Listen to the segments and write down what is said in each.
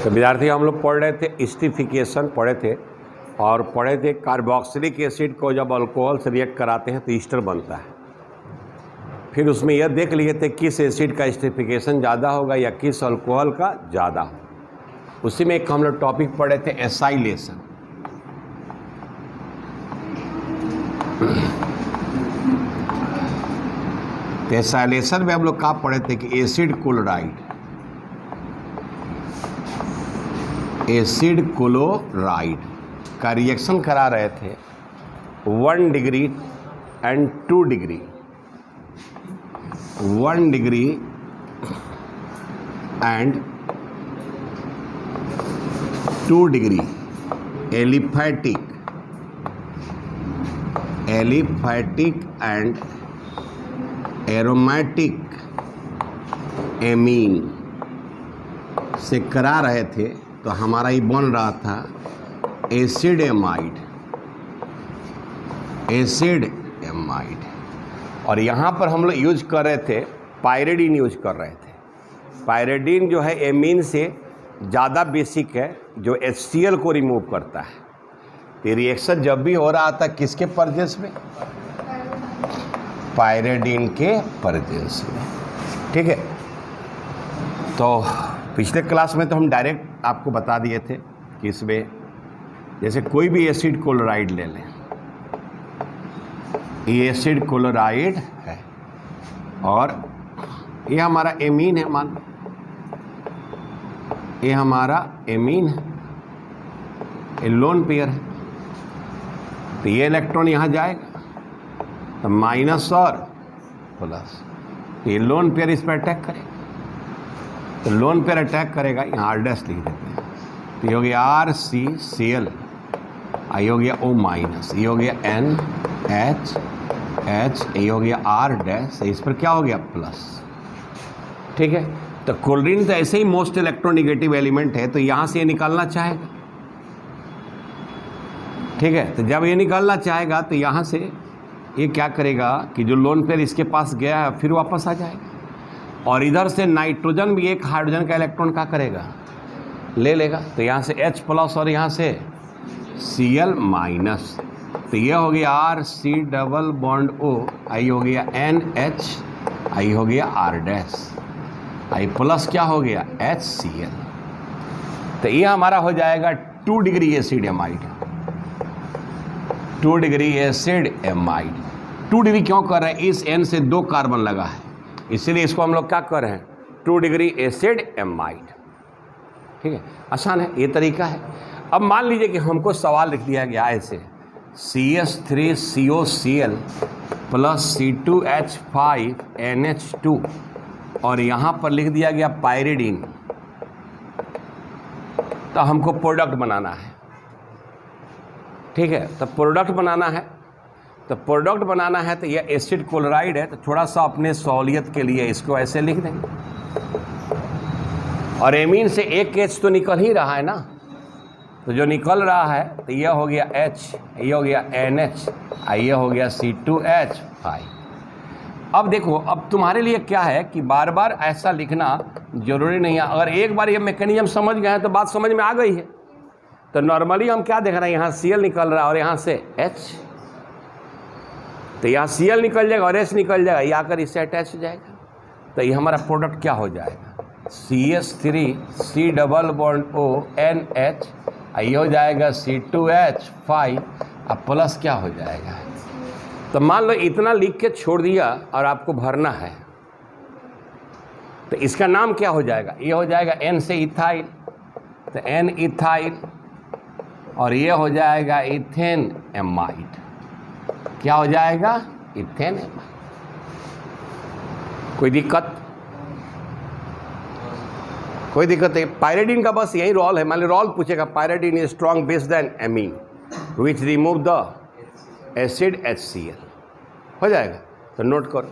तो विद्यार्थी हम लोग पढ़ रहे थे एस्टरीफिकेशन पढ़े थे और पढ़े थे कार्बोक्सिलिक एसिड को जब अल्कोहल से रिएक्ट कराते हैं तो ईस्टर बनता है। फिर उसमें यह देख लिए थे किस एसिड का एस्टरीफिकेशन ज़्यादा होगा या किस अल्कोहल का ज़्यादा हो। उसी में एक हम लोग टॉपिक पढ़े थे एसाइलेशन। तो एसाइलेशन में हम लोग क्या पढ़े थे कि एसिड क्लोराइड का रिएक्शन करा रहे थे 1 degree and 2 degree, 1 degree and 2 degree aliphatic and aromatic amine से करा रहे थे। तो हमारा ये बन रहा था एसिड एमाइड। और यहाँ पर हम लोग यूज कर रहे थे पायरिडीन यूज कर रहे थे। पायरिडीन जो है एमीन से ज़्यादा बेसिक है जो HCl को रिमूव करता है। तो रिएक्शन जब भी हो रहा था किसके प्रेजेंस में? पायरिडीन के प्रेजेंस में। ठीक है। तो पिछले क्लास में तो हम डायरेक्ट आपको बता दिए थे कि इसमें जैसे कोई भी एसिड क्लोराइड ले लें, ये एसिड क्लोराइड है और ये हमारा एमीन है, मान लो ये हमारा एमीन है, ये लोन पेयर है। तो ये इलेक्ट्रॉन यहाँ जाएगा तो माइनस और प्लस, तो ये लोन पेयर इस पर अटैक करेगा। तो लोन पेयर अटैक करेगा, यहाँ R डैश लिख देते हैं। तो ये हो गया RCCl, ये हो गया O माइनस, ये हो गया NH, ये हो गया R डैश, इस पर क्या हो गया प्लस। ठीक है। तो क्लोरीन तो ऐसे ही मोस्ट इलेक्ट्रोनिगेटिव एलिमेंट है, तो यहाँ से ये निकालना चाहेगा। ठीक है। तो जब ये निकालना चाहेगा तो यहाँ से ये क्या करेगा कि जो लोन पेयर इसके पास गया है फिर वापस आ जाएगा। और इधर से नाइट्रोजन भी एक हाइड्रोजन का इलेक्ट्रॉन क्या करेगा, ले लेगा। तो यहाँ से H प्लस और यहाँ से Cl माइनस। तो ये हो गया RC डबल बॉन्ड O, आई हो गया NH, आई हो गया R डैश, आई प्लस क्या हो गया HCl। तो ये हमारा हो जाएगा 2 degree acid amide. 2 degree acid amide. 2 degree क्यों कर रहे हैं? इस N से 2 कार्बन लगा है, इसीलिए इसको हम लोग क्या कर रहे हैं 2 डिग्री एसिड एमाइड। ठीक है, आसान है, ये तरीका है। अब मान लीजिए कि हमको सवाल लिख दिया गया ऐसे CH3COCl प्लस C2H5NH2 और यहाँ पर लिख दिया गया पायरिडीन। तो हमको प्रोडक्ट बनाना है। ठीक है। तो प्रोडक्ट बनाना है तो यह एसिड क्लोराइड है, तो थोड़ा सा अपने सहूलियत के लिए इसको ऐसे लिख देंगे। और एमीन से एक H तो निकल ही रहा है ना, तो जो निकल रहा है तो यह हो गया H, ये हो गया NH, ये हो गया C2H5। अब देखो, अब तुम्हारे लिए क्या है कि बार बार ऐसा लिखना जरूरी नहीं है। अगर एक बार ये मैकेनिज्म समझ गए हैं तो बात समझ में आ गई है। तो नॉर्मली हम क्या देख रहे हैं, यहाँ Cl निकल रहा है और यहाँ से H, तो यहाँ Cl निकल जाएगा और H निकल जाएगा, ये आकर इससे अटैच हो जाएगा। तो ये हमारा प्रोडक्ट क्या हो जाएगा CH3C double bond O NH, ये हो जाएगा C2H5 अब प्लस क्या हो जाएगा। तो मान लो इतना लिख के छोड़ दिया और आपको भरना है, तो इसका नाम क्या हो जाएगा? ये हो जाएगा N से इथाइल, तो N इथाइल, और ये हो जाएगा इथेन एमाइड। क्या हो जाएगा? Ethane amide. कोई दिक्कत? कोई दिक्कत है? पायरिडीन का बस यही रोल है। मान लो रोल पूछेगा, pyridine is strong base than amine which remove the acid HCl, हो जाएगा। तो नोट करो।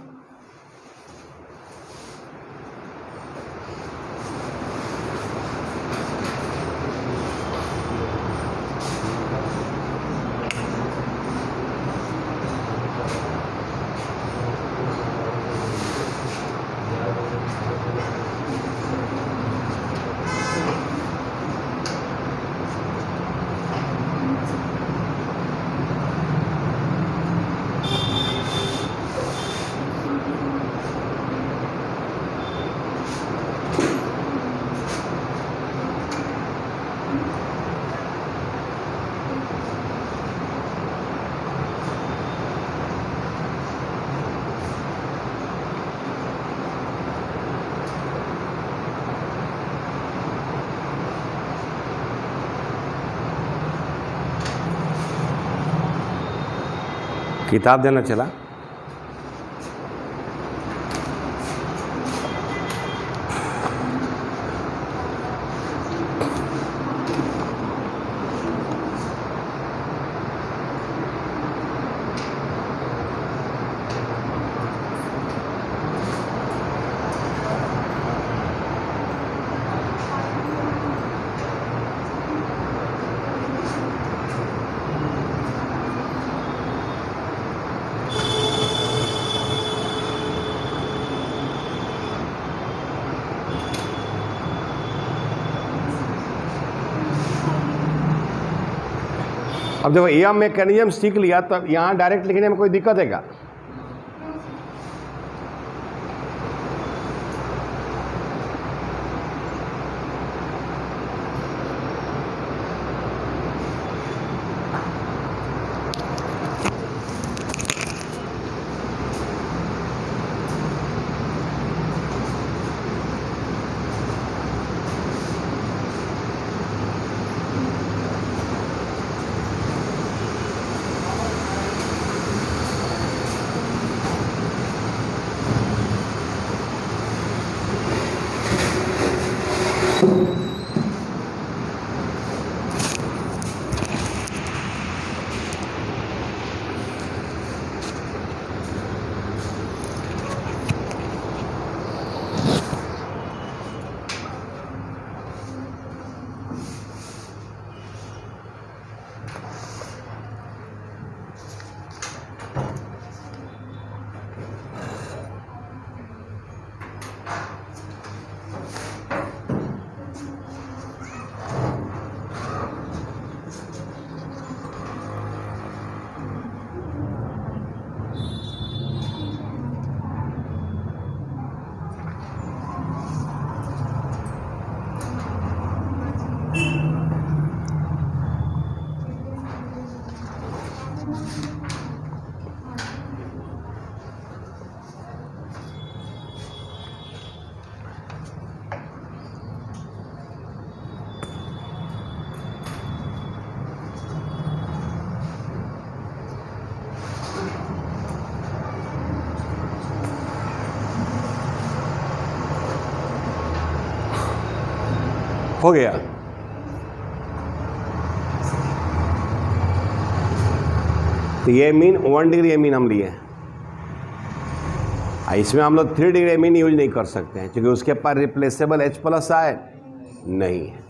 किताब देना चला। अब देखो यह मैकेनिज्म सीख लिया तो यहाँ डायरेक्ट लिखने में कोई दिक्कत है क्या? हो गया। तो ये मीन 1 डिग्री एमीन हम लिए, इसमें हम लोग 3 डिग्री एमीन यूज नहीं कर सकते हैं क्योंकि उसके पास रिप्लेसेबल H+ आयन नहीं है।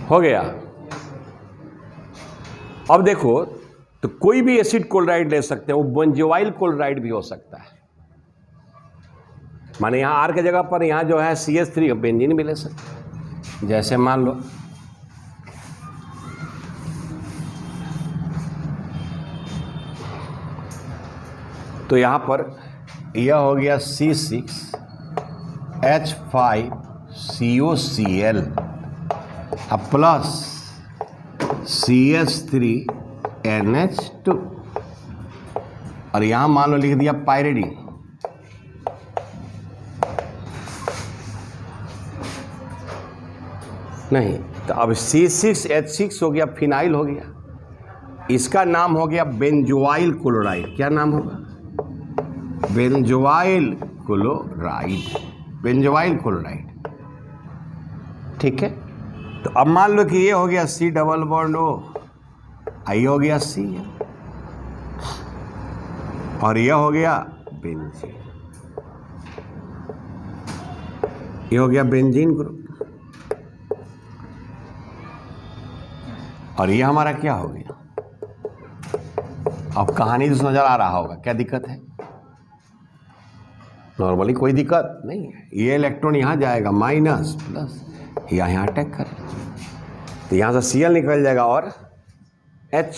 हो गया। अब देखो तो कोई भी एसिड क्लोराइड ले सकते हैं, वो बेंजोइल क्लोराइड भी हो सकता है। माने यहां R के जगह पर यहां जो है CH3 बेंजीन भी ले सकते हैं। जैसे मान लो तो यहां पर यह हो गया C6H5COCl प्लस CH3NH2 और यहां मान लो लिख दिया पायरिडीन। नहीं तो अब C6H6 हो गया, फिनाइल हो गया, इसका नाम हो गया बेंजोइल क्लोराइड। क्या नाम होगा? Benzoyl chloride, benzoyl chloride. ठीक है। तो अब मान लो कि ये हो गया C डबल बॉन्ड O, आई हो गया C और ये हो गया बेंजीन, ये हो गया बेंजीन ग्रुप और ये हमारा क्या हो गया? अब कहानी तो नजर आ रहा होगा, क्या दिक्कत है? नॉर्मली कोई दिक्कत नहीं है। ये इलेक्ट्रॉन यहाँ जाएगा माइनस प्लस, यहाँ अटैक कर, तो यहाँ से Cl निकल जाएगा और H,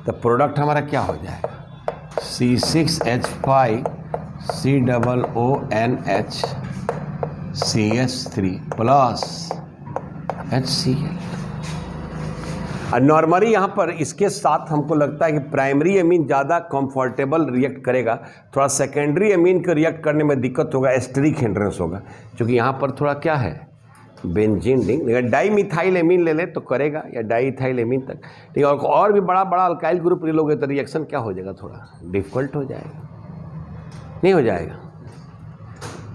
तो प्रोडक्ट हमारा क्या हो जाएगा? C6H5COONH CH3 plus HCl। और नॉर्मली यहाँ पर इसके साथ हमको लगता है कि प्राइमरी एमीन ज़्यादा कंफर्टेबल रिएक्ट करेगा, थोड़ा सेकेंडरी एमीन को रिएक्ट करने में दिक्कत होगा, एस्टेरिक हिंड्रेंस होगा, क्योंकि यहाँ पर थोड़ा क्या है, बेंजीन रिंग। अगर डाई मिथाइल एमीन ले ले तो करेगा, या डाई इथाइल एमीन तक, ठीक है। और भी बड़ा बड़ा अल्काइल ग्रुप ले लोगे तो रिएक्शन क्या हो जाएगा, थोड़ा डिफिकल्ट हो जाएगा, नहीं हो जाएगा।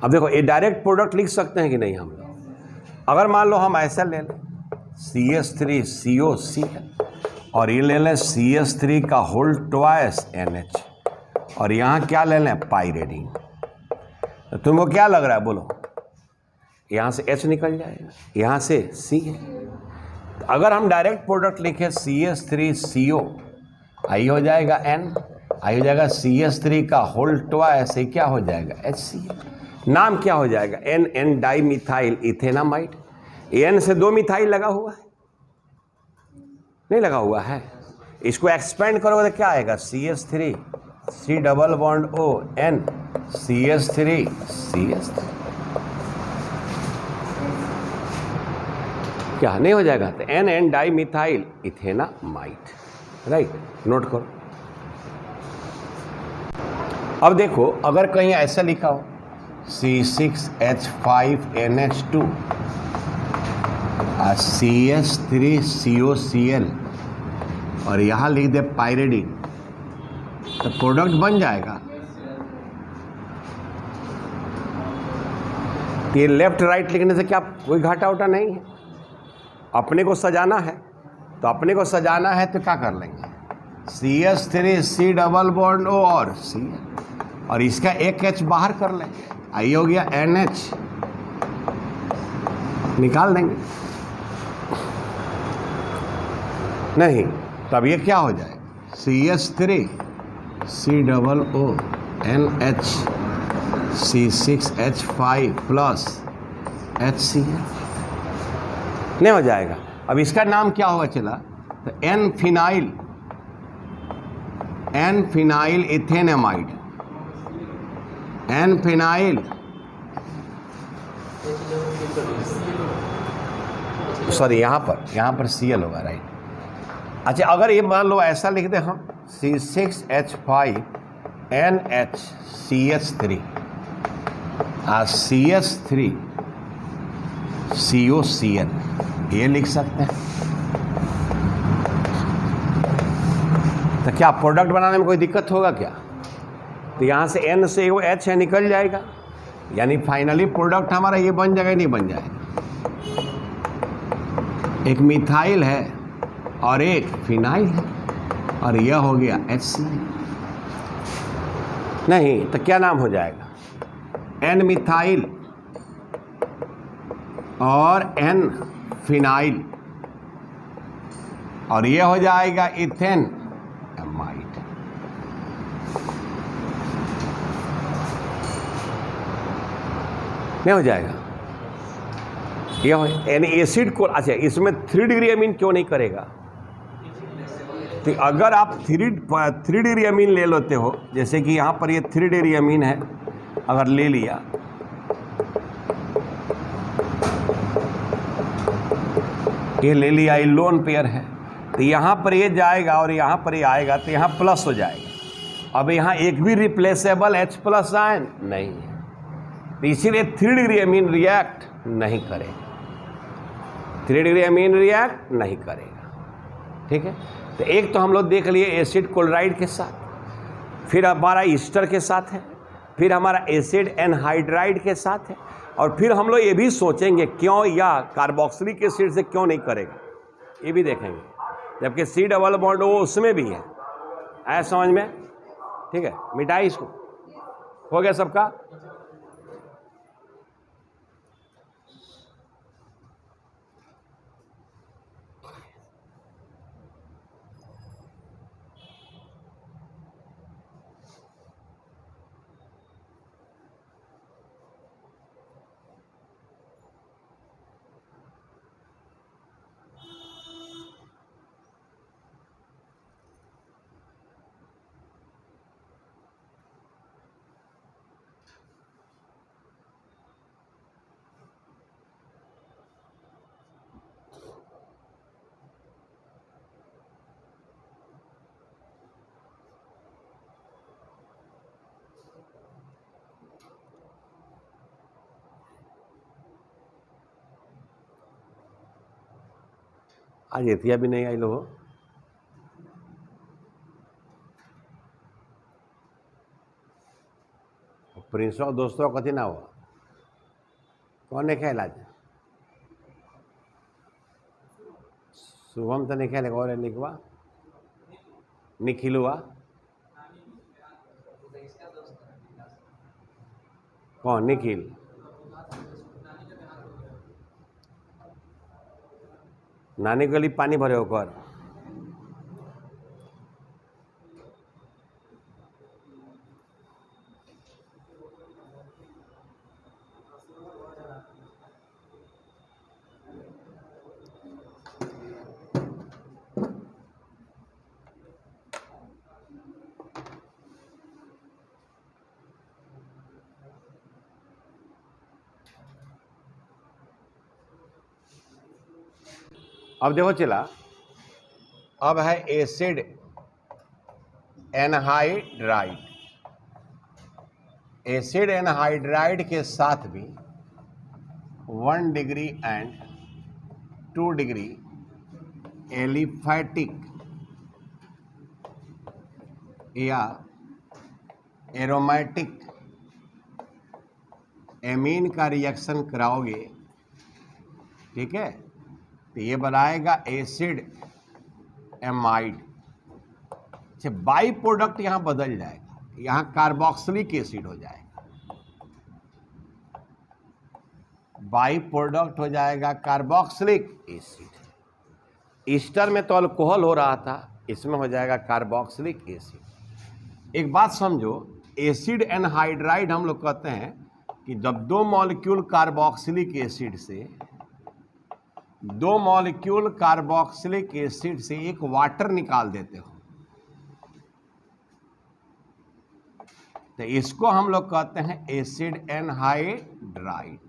अब देखो ये डायरेक्ट प्रोडक्ट लिख सकते हैं कि नहीं हम लोग। अगर मान लो हम ऐसा ले लें CH3COCl और ये ले लें CH3 का होल ट्वाइस NH, और यहाँ क्या ले लें, पाइरेडिन। तो तुमको क्या लग रहा है, बोलो, यहाँ से H निकल जाएगा, यहाँ से C है। तो अगर हम डायरेक्ट प्रोडक्ट लिखें CH3CO, आई हो जाएगा N, आई हो जाएगा CH3 का होल ट्वाइस, ये क्या हो जाएगा, HCl। नाम क्या हो जाएगा, N di methyl ethanamide. N से 2 मिथाइल लगा हुआ है, नहीं लगा हुआ है। इसको एक्सपेंड करोगे तो क्या आएगा, CH3 C double bond O N CH3 CH3, क्या नहीं हो जाएगा, तो N di methyl ethanamide, right, note करो। अब देखो अगर कहीं ऐसा लिखा हो C6H5NH2 CH3COCl और यहाँ लिख दे पाइरेडिन, तो प्रोडक्ट बन जाएगा। तो ये लेफ्ट राइट लिखने से क्या कोई घाटा उटा नहीं है। अपने को सजाना है तो अपने को सजाना है तो क्या कर लेंगे, CH3 C double bond O और Cl, और इसका एक H बाहर कर लेंगे, आई हो गया NH, निकाल देंगे। नहीं, तब ये क्या हो जाए, CH3 C double O NH C6H5 plus HCl, नहीं हो जाएगा। अब इसका नाम क्या होगा चला, तो N phenyl ethanamide, N phenyl, sorry यहाँ पर Cl होगा, राइट। अच्छा अगर ये मान लो ऐसा लिख दे हम C6H5NH CH3 CH3 COCl, ये लिख सकते हैं। तो क्या प्रोडक्ट बनाने में कोई दिक्कत होगा क्या, तो यहाँ से N से वो H है निकल जाएगा, यानी फाइनली प्रोडक्ट हमारा ये बन जाएगा, नहीं बन जाएगा। एक मिथाइल है और एक फिनाइल है, और यह हो गया HCl। नहीं तो क्या नाम हो जाएगा, N मिथाइल और N फिनाइल, और यह हो जाएगा इथेनामाइड। नहीं हो जाएगा, यानी एसिड को, अच्छा इसमें 3 डिग्री अमीन क्यों नहीं करेगा, तो अगर आप 3 डिग्री अमीन ले लेते हो, जैसे कि यहाँ पर ये 3 डिग्री अमीन है, अगर ले लिया, ये ले लिया, ये लोन पेयर है, तो यहाँ पर ये जाएगा और यहाँ पर ये आएगा, तो यहाँ प्लस हो जाएगा। अब यहाँ एक भी रिप्लेसेबल H प्लस आयन नहीं है, तो इसीलिए 3 डिग्री अमीन रिएक्ट नहीं करेगा, 3 डिग्री अमीन रिएक्ट नहीं करेगा, ठीक है। तो एक तो हम लोग देख लिए एसिड क्लोराइड के साथ, फिर हमारा ईस्टर के साथ है, फिर हमारा एसिड एनहाइड्राइड के साथ है, और फिर हम लोग ये भी सोचेंगे क्यों या कार्बोक्सिलिक एसिड से क्यों नहीं करेगा, ये भी देखेंगे, जबकि C डबल बॉन्ड O उसमें भी है। आया समझ में, ठीक है, मिटाई इसको, हो गया सबका। आज एथिया भी नहीं आई लो। प्रिंस दोस्तों कथी ना हुआ कौन नहीं खेल आज शुभम तो नहीं खेले और लिखवा निखिलवा कौन निखिल नानी गली पानी भरे होकर अब देखो चला अब है एसिड एनहाइड्राइड। एसिड एनहाइड्राइड के साथ भी 1 डिग्री एंड 2 डिग्री एलिफैटिक या एरोमेटिक एमीन का रिएक्शन कराओगे, ठीक है, तो ये बनाएगा एसिड एमाइड। अच्छा, बाई प्रोडक्ट यहां बदल जाएगा, यहां कार्बोक्सिलिक एसिड हो जाएगा, बाई प्रोडक्ट हो जाएगा कार्बोक्सिलिक एसिड। ईस्टर में तो अल्कोहल हो रहा था, इसमें हो जाएगा कार्बोक्सिलिक एसिड। एक बात समझो, एसिड एनहाइड्राइड हम लोग कहते हैं कि जब 2 मॉलिक्यूल कार्बोक्सिलिक एसिड से 2 मॉलिक्यूल कार्बोक्सिलिक एसिड से एक वाटर निकाल देते हो, तो इसको हम लोग कहते हैं एसिड एनहाइड्राइड।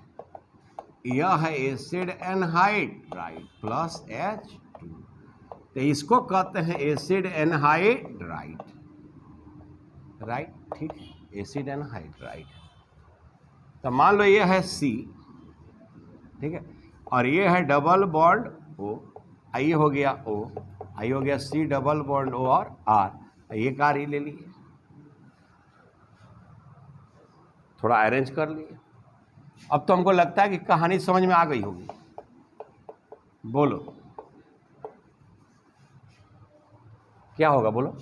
यह है एसिड एनहाइड्राइड प्लस H2, तो इसको कहते हैं एसिड एनहाइड्राइड, राइट, ठीक है, एसिड एनहाइड्राइड। तो मान लो ये है C, ठीक है, और ये है डबल बॉन्ड O, ये हो गया O, ये हो गया C डबल बॉन्ड O और R, ये कार ही ले लिए, थोड़ा अरेंज कर लिए। अब तो हमको लगता है कि कहानी समझ में आ गई होगी, बोलो क्या होगा, बोलो।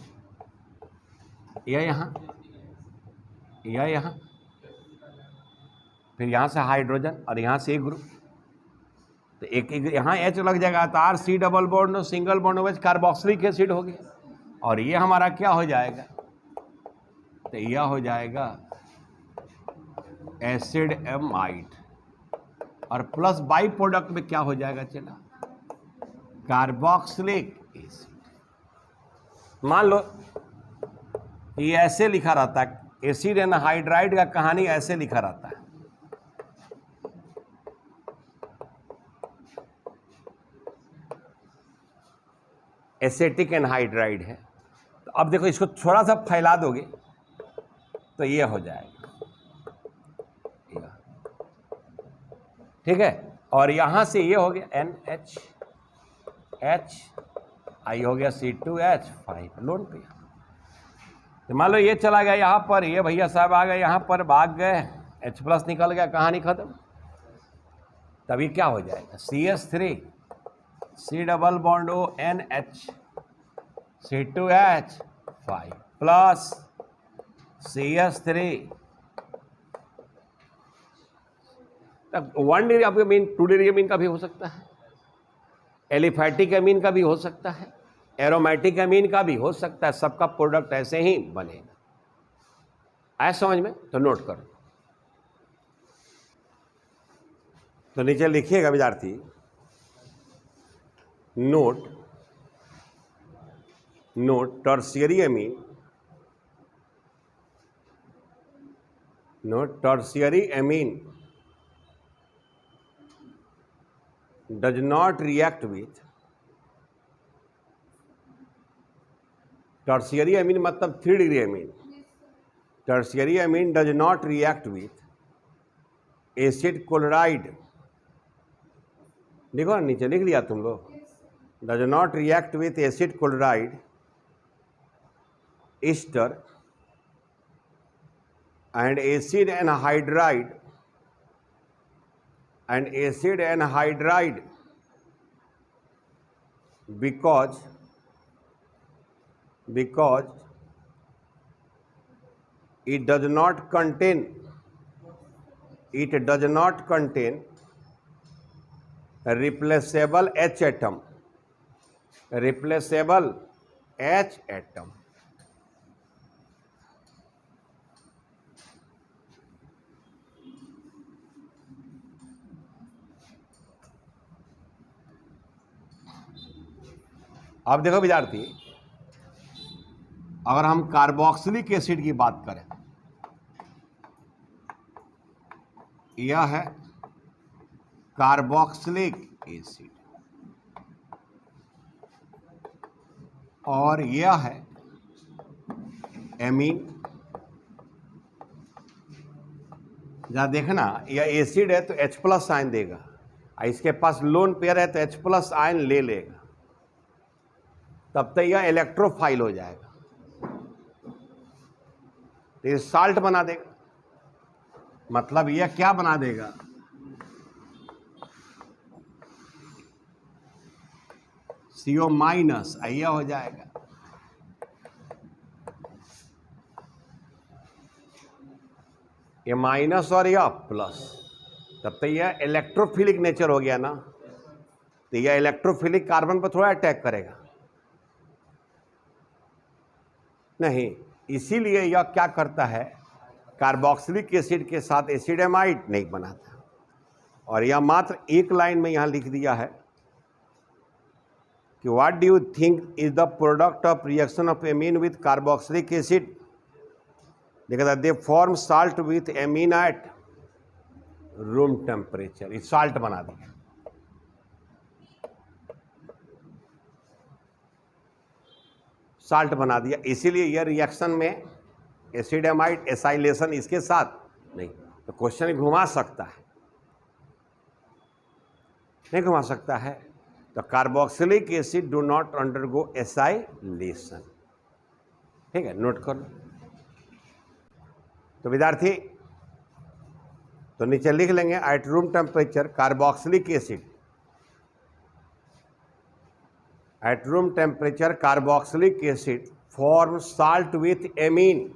यह यहाँ, यह यहाँ, फिर यहाँ से हाइड्रोजन और यहाँ से एक ग्रुप, तो एक यहाँ H लग जाएगा, तो R C double bond single bond OH carboxylic acid हो गया, और ये हमारा क्या हो जाएगा, तो यह हो जाएगा एसिड एमाइड, और प्लस बाई प्रोडक्ट में क्या हो जाएगा, चला कार्बोक्सिलिक एसिड। मान लो ये ऐसे लिखा रहता है, एसिड एनहाइड्राइड का कहानी ऐसे लिखा रहता है, एसिटिक एनहाइड्राइड है। तो अब देखो इसको थोड़ा सा फैला दोगे तो ये हो जाएगा, ठीक है, और यहां से ये हो गया NH, आई हो गया C2H5 लोन पे। तो मान लो ये चला गया यहाँ पर, ये भैया साहब आ गए यहाँ पर, भाग गए, H+ निकल गया, कहानी खत्म। तभी क्या हो जाएगा, CH3 C double bond O NH C2H5 plus CH3, तब 1 डिग्री आपका मीन 2 डिग्री अमीन का भी हो सकता है, एलिफैटिक अमीन का भी हो सकता है, एरोमेटिक अमीन का भी हो सकता है, सबका प्रोडक्ट ऐसे ही बनेगा। आया समझ में? तो नोट करो, तो नीचे लिखिएगा विद्यार्थी, note tertiary amine, note tertiary amine does not react with, tertiary amine मतलब 3 degree amine, tertiary amine does not react with acid chloride. देखो नीचे लिख लिया तुम लोग, does not react with acid chloride ester and acid anhydride because it does not contain a replaceable H atom. अब देखो विद्यार्थी, अगर हम कार्बोक्सिलिक एसिड की बात करें, यह है कार्बोक्सिलिक एसिड और यह है एमीन। जहाँ देखना यह एसिड है तो H प्लस आयन देगा, इसके पास लोन पेयर है तो H प्लस आयन ले लेगा, तब तक यह इलेक्ट्रोफाइल हो जाएगा, तो ये साल्ट बना देगा। मतलब यह क्या बना देगा, CO माइनस, यह हो जाएगा। ये माइनस और यह प्लस, तब तक यह इलेक्ट्रोफिलिक नेचर हो गया ना, तो यह इलेक्ट्रोफिलिक कार्बन पर थोड़ा अटैक करेगा नहीं, इसीलिए यह क्या करता है, कार्बोक्सिलिक एसिड के साथ एसिडेमाइड नहीं बनाता। और यह मात्र एक लाइन में यहां लिख दिया है कि what do you think is the product of reaction of amine with carboxylic acid. देखा, they form salt with amine at room temperature. इस साल्ट बना दिया। साल्ट बना दिया, इसीलिए यह रिएक्शन में एसिडेमाइड एसाइलेशन इसके साथ नहीं। तो क्वेश्चन घुमा सकता है, नहीं घुमा सकता है। तो carboxylic acid do not undergo acylation. ठीक है, नोट कर लो। तो विद्यार्थी, तो नीचे लिख लेंगे eight room temperature carboxylic acid, at room temperature carboxylic acid forms salt with amine,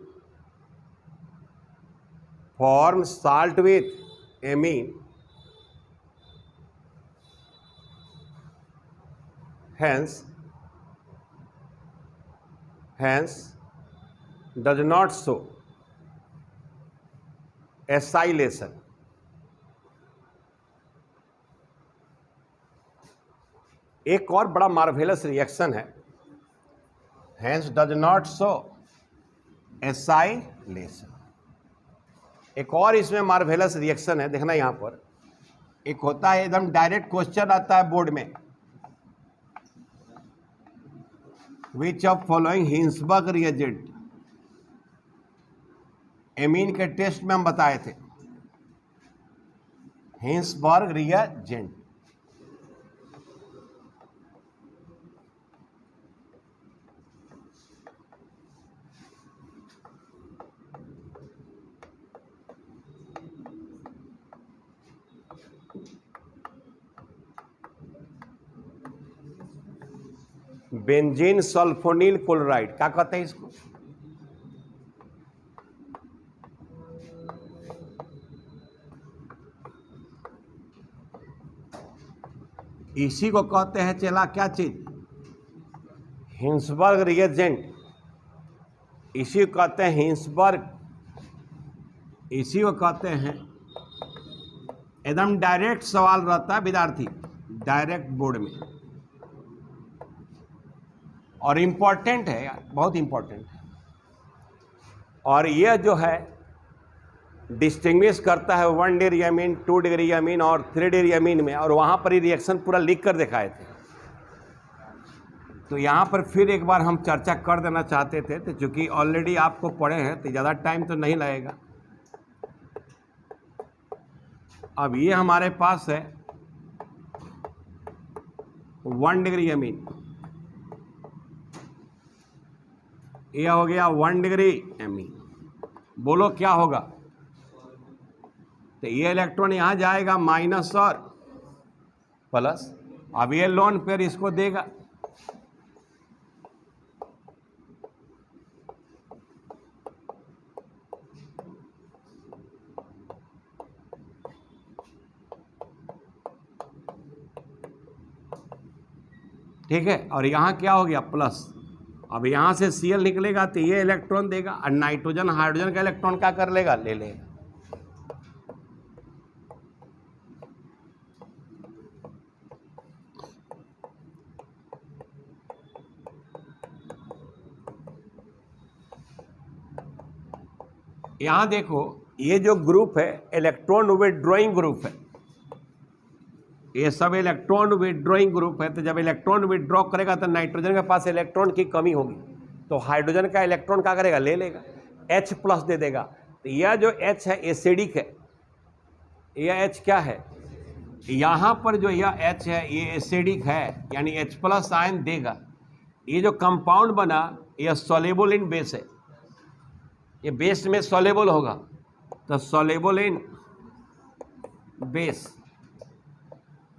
hence does not show acylation। एक और बड़ा मार्वेलस रिएक्शन है, hence does not show acylation. एक और इसमें मार्वेलस रिएक्शन है, देखना यहां पर एक होता है, एकदम डायरेक्ट क्वेश्चन आता है बोर्ड में, which of following Hinsberg reagent. Amine के टेस्ट में हम बताए थे Hinsberg reagent. Benzene sulphonyl chloride क्या कहते हैं इसको, इसी को कहते हैं चला क्या चीज, हिंसबर्ग रिएजेंट। इसी को कहते हैं हिंसबर्ग, इसी को कहते हैं। एकदम डायरेक्ट सवाल रहता है विद्यार्थी, डायरेक्ट बोर्ड में, और इम्पॉर्टेंट है यार, बहुत इम्पॉर्टेंट है। और यह जो है डिस्टिंग्विश करता है 1 डिग्री अमीन, 2 डिग्री अमीन और 3 डिग्री अमीन में, और वहाँ पर ही रिएक्शन पूरा लिख कर दिखाए थे। तो यहाँ पर फिर एक बार हम चर्चा कर देना चाहते थे, तो चूँकि ऑलरेडी आपको पढ़े हैं तो ज़्यादा टाइम तो नहीं लगेगा। अब ये हमारे पास है 1 डिग्री अमीन, यह हो गया 1 डिग्री अमीन। बोलो क्या होगा? तो ये इलेक्ट्रॉन यहां जाएगा माइनस और प्लस। अब ये लोन पेयर इसको देगा, ठीक है। और यहाँ क्या हो गया? प्लस। अब यहाँ से Cl निकलेगा तो ये इलेक्ट्रॉन देगा, और नाइट्रोजन हाइड्रोजन का इलेक्ट्रॉन क्या कर लेगा? ले लेगा। यहाँ देखो, ये जो ग्रुप है इलेक्ट्रॉन विथड्रॉइंग ग्रुप है, ये सब इलेक्ट्रॉन विथड्रॉइंग ग्रुप है। तो जब इलेक्ट्रॉन विथड्रॉ करेगा तो नाइट्रोजन के पास इलेक्ट्रॉन की कमी होगी, तो हाइड्रोजन का इलेक्ट्रॉन क्या करेगा? ले लेगा, H प्लस दे देगा। तो यह जो H है एसिडिक है, यह H क्या है? यहाँ पर जो यह H है ये एसिडिक है, यानी H प्लस आयन देगा। ये जो कंपाउंड बना यह सॉल्युबल इन बेस है, ये बेस में सॉल्युबल होगा, तो सॉल्युबल इन बेस,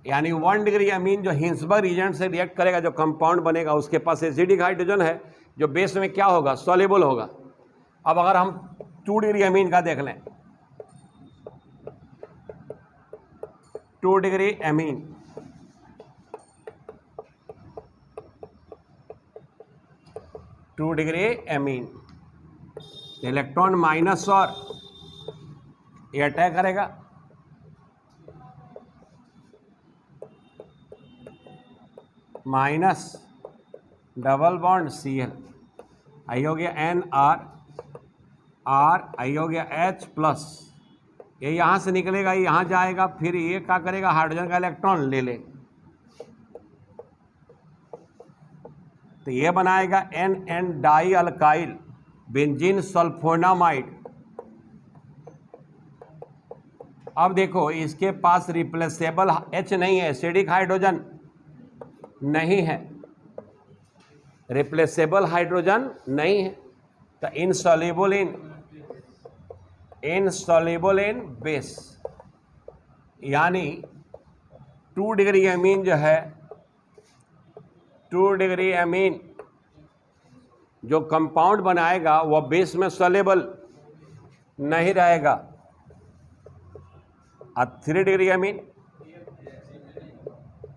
यानी 1 डिग्री अमीन जो हिंसबर्ग रिएजेंट से रिएक्ट करेगा, जो कंपाउंड बनेगा उसके पास एसिडिक हाइड्रोजन है, जो बेस में क्या होगा? सॉल्युबल होगा। अब अगर हम 2 डिग्री अमीन का देख लें, 2 degree amine, two degree amine, electron minus और ये अटैक करेगा, माइनस डबल बॉन्ड Cl, आई हो गया NR, आई हो गया H प्लस, ये यहाँ से निकलेगा, ये यहाँ जाएगा, फिर ये क्या करेगा? हाइड्रोजन का इलेक्ट्रॉन ले ले, तो ये बनाएगा NN di alkyl benzene sulphonamide. अब देखो इसके पास रिप्लेसेबल H नहीं है, एसिडिक हाइड्रोजन नहीं है, रिप्लेसेबल हाइड्रोजन नहीं है, तो इनसॉल्युबल इन बेस, यानी 2 डिग्री अमीन जो है, 2 डिग्री अमीन जो कंपाउंड बनाएगा वह बेस में सॉल्युबल नहीं रहेगा। अब 3 डिग्री अमीन,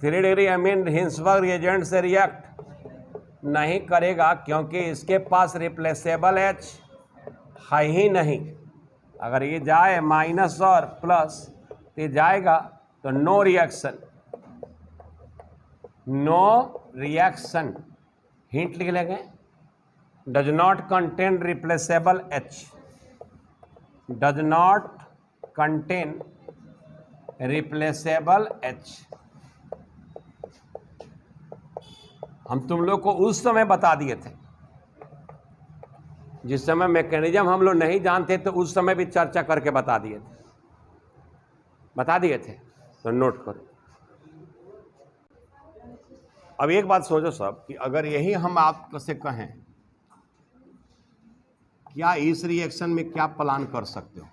3 डिग्री अमीन हिंसबर्ग रिएजेंट से रिएक्ट नहीं करेगा, क्योंकि इसके पास रिप्लेसेबल H है ही नहीं। अगर ये जाए माइनस और प्लस तो जाएगा, तो नो रिएक्शन, हिंट लिख लेंगे, does not contain replaceable H, does not contain replaceable H। हम तुम लोग को उस समय बता दिए थे, जिस समय मैकेनिज्म हम लोग नहीं जानते तो उस समय भी चर्चा करके बता दिए थे, तो नोट करो। अब एक बात सोचो सब, कि अगर यही हम आपसे कहें, क्या इस रिएक्शन में क्या प्लान कर सकते हो?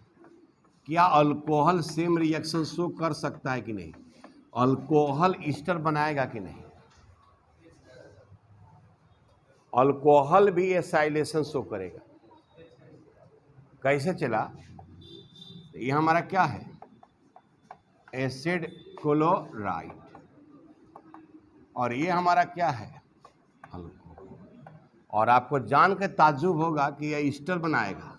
क्या अल्कोहल सेम रिएक्शन शो कर सकता है कि नहीं? अल्कोहल ईस्टर बनाएगा कि नहीं? अल्कोहल भी एसाइलेशन शो करेगा। कैसे चला? ये हमारा क्या है? एसिड क्लोराइड, और ये हमारा क्या है? अल्कोहल। और आपको जान के ताज्जुब होगा कि यह ईस्टर बनाएगा।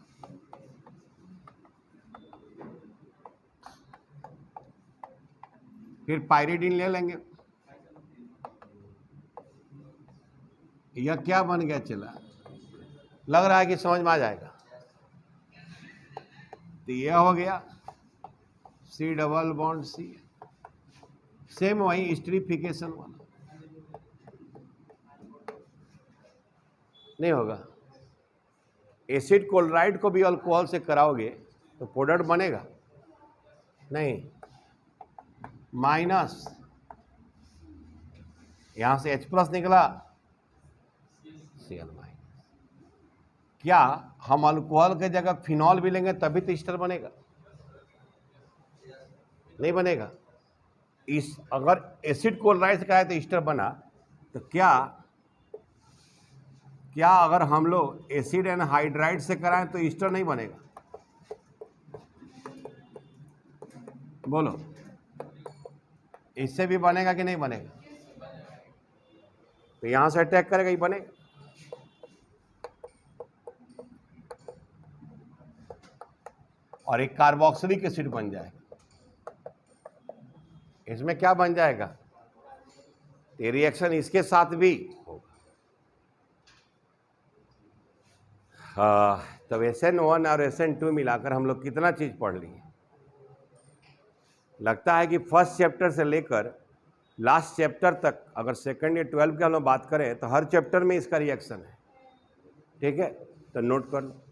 फिर पायरिडीन ले लेंगे, यह क्या बन गया? चला, लग रहा है कि समझ में आ जाएगा। तो यह हो गया C double bond C, same वही एस्टरिफिकेशन वाला नहीं होगा। एसिड क्लोराइड को भी अल्कोहल से कराओगे तो प्रोडक्ट बनेगा नहीं, माइनस यहाँ से H+ निकला, Cl-। क्या हम अल्कोहल के जगह फिनॉल भी लेंगे तभी तो ईस्टर बनेगा? नहीं बनेगा। इस अगर एसिड क्लोराइड का है तो ईस्टर बना, तो क्या अगर हम लोग एसिड एनहाइड्राइड से कराएं तो ईस्टर नहीं बनेगा? बोलो, इससे भी बनेगा कि नहीं बनेगा? तो यहां से अटैक करेगा, ही बनेगा। और एक कार्बोक्सिलिक एसिड बन जाएगा। इसमें क्या बन जाएगा? ये रिएक्शन इसके साथ भी होगा। तब SN1 और SN2 मिलाकर हम लोग कितना चीज पढ़ लिए? लगता है कि फर्स्ट चैप्टर से लेकर लास्ट चैप्टर तक, अगर सेकंड या 12 की हम लोग बात करें तो हर चैप्टर में इसका रिएक्शन है। ठीक है, तो नोट कर लो।